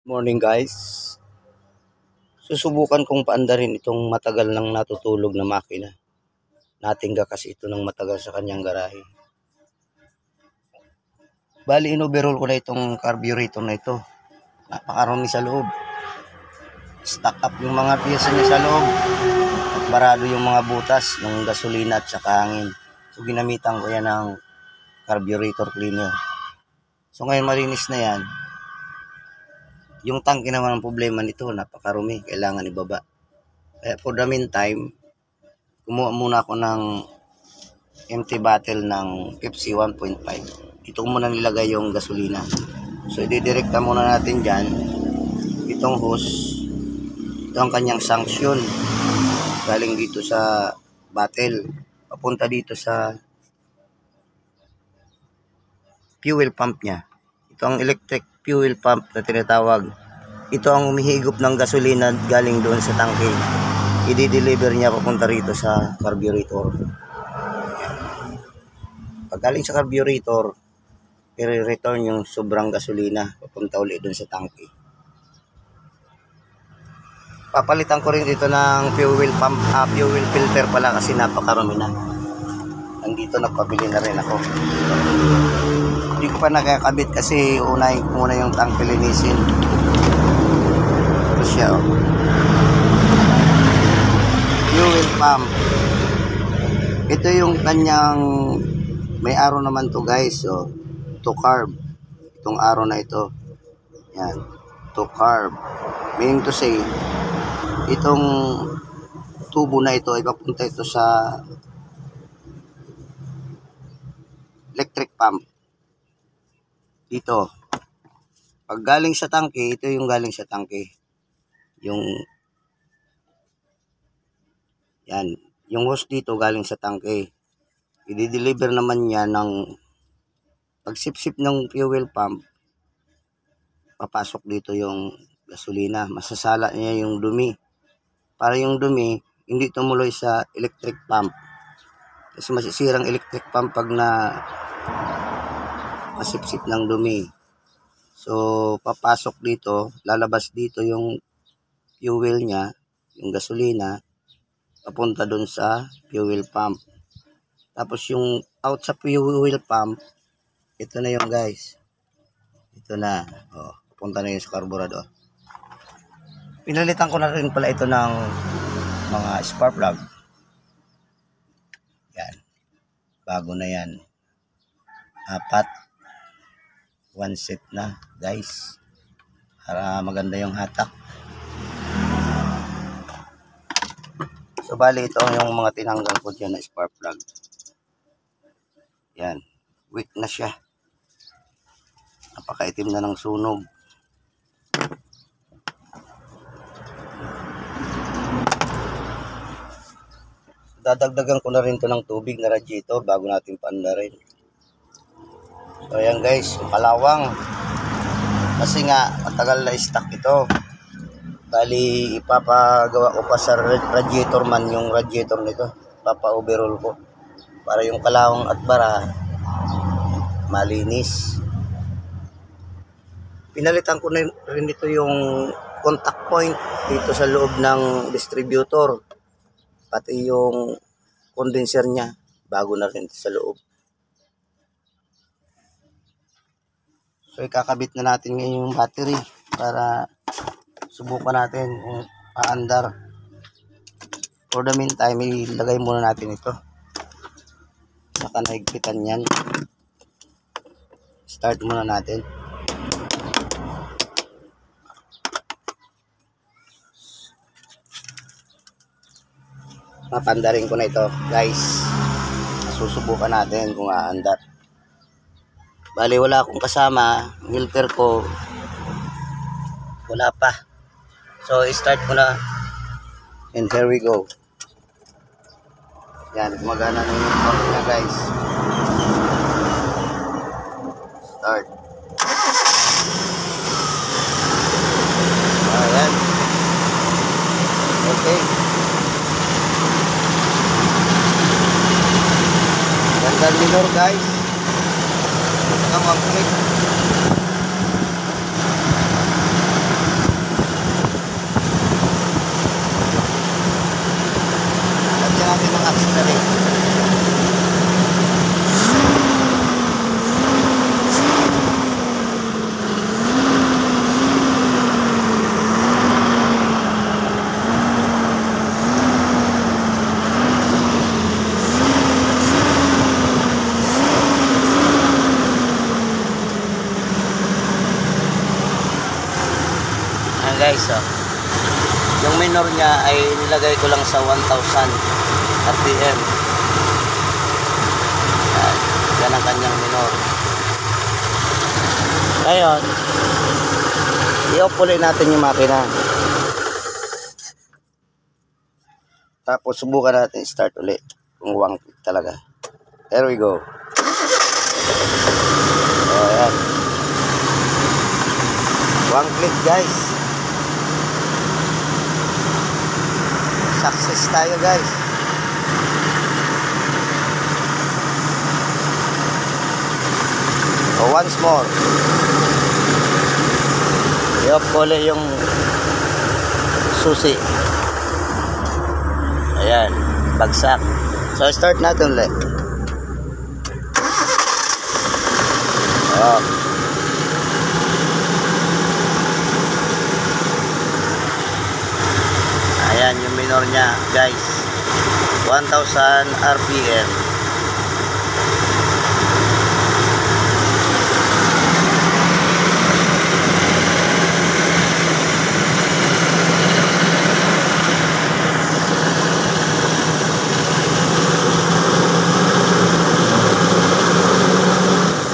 Morning guys. Susubukan kong paandarin itong matagal nang natutulog na makina. Natingga kasi ito ng matagal sa kanyang garahe. Bali in-overhaul ko na itong carburetor na ito. Napakarami sa loob. Stock up yung mga piyesa niya sa loob. At barado yung mga butas ng gasolina at saka hangin. So ginamitan ko yan ng carburetor cleaner. So ngayon malinis na yan. Yung tangke naman ang problema nito, napakarumi, kailangan ibaba. Kaya for the meantime, kumuha muna ako ng empty bottle ng Pepsi 1.5. Ito muna nilagay yung gasolina. So ididirekta muna natin dyan, itong hose, ito ang kanyang sanction. Galing dito sa bottle, papunta dito sa fuel pump niya. Ito ang electric fuel pump na tinatawag. Ito ang humihigop ng gasolina galing doon sa tangke. I-deliver niya papunta rito sa carburetor. Pag galing sa carburetor, i-return yung sobrang gasolina papunta ulit doon sa tangke. Papalitan ko rin dito ng fuel pump, fuel filter pala kasi napakarami na. Nandito nagpabili na rin ako. Hindi ko pa nakakabit kasi unahin ko muna yung tank linisin. Ito siya, oh. Fuel pump. Ito yung kanyang, may arrow naman to guys, so to carb. Itong arrow na ito, yan, to carb, meaning to say itong tubo na ito ay papunta ito sa electric pump. Dito, pag galing sa tangke, ito yung galing sa tangke. Yung yan, yung hose dito galing sa tangke. I-deliver naman niya ng pagsipsip ng fuel pump. Papasok dito yung gasolina. Masasala niya yung dumi. Para yung dumi hindi tumuloy sa electric pump. Kasi masisirang electric pump pag na masipsip ng dumi. So, papasok dito, lalabas dito yung fuel niya, yung gasolina, papunta dun sa fuel pump. Tapos yung out sa fuel pump, ito na yung guys. Ito na. Oh, papunta na yung sa carburetor. Pinalitan ko na rin pala ito ng mga spark plug. Yan. Bago na yan. 4. One set na guys. Para maganda yung hatak. So bali ito yung mga tinanggal ko dyan na spark plug. Yan. Weak na siya. Napakaitim na ng sunog. Dadagdagan ko na rin to ng tubig na radiator bago natin paandarin. So ayan guys, kalawang. Kasi nga matagal na stock ito. Bali ipapagawa ko pa sa radiator man yung radiator nito. Papa-overhaul ko para yung kalawang at bara malinis. Pinalitan ko na rin ito yung contact point dito sa loob ng distributor. Pati yung condenser niya bago na rin sa loob. So ikakabit na natin ngayon yung battery para subukan natin kung paandar. For the meantime, ilagay muna natin ito. Saka naigpitan yan. Start muna natin. Papandarin ko na ito guys. Susubukan natin kung aandar. Bali wala akong kasama, filter ko wala pa. So start ko na. And here we go. Yan, gumagana na yung pump na guys. Start. Ayan. Okay. Ganda minor guys. Ang click. guys, oh. Yung minor niya ay nilagay ko lang sa 1,000 RPM. Yan ang kanyang minor. Ngayon, i-off ulit natin yung makina. Tapos subukan natin start ulit kung 1 click talaga. There we go. So, ayan. 1 click guys. Success tayo guys. So once more, i-off ko ulit yung susi. Ayan, bagsak. So start natin ulit. Oh. Ayan yung minor niya guys, 1,000 RPM.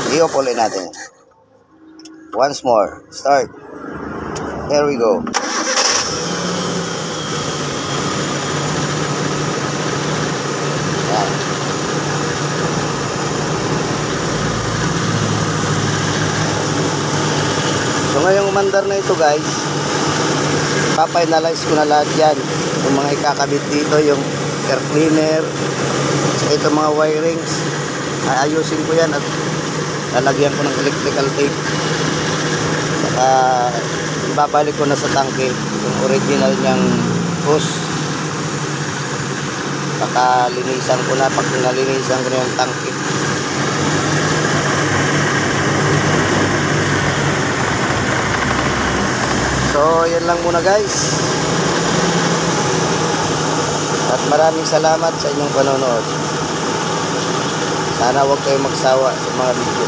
I-off ulit natin. Once more, start. There we go. Yan. So ngayong umandar na ito guys, papa-analyze ko na lahat yan. Yung mga ikakabit dito, yung air cleaner, saka itong mga wirings, ayusin ko yan at lalagyan ko ng electrical tape. Saka ibabalik ko na sa tangke yung original niyang hose. Saka linisan ko na, pag nalinisan ko na yung tangke. So yan lang muna guys. At maraming salamat sa inyong panonood. Sana huwag kayong magsawa sa mga video.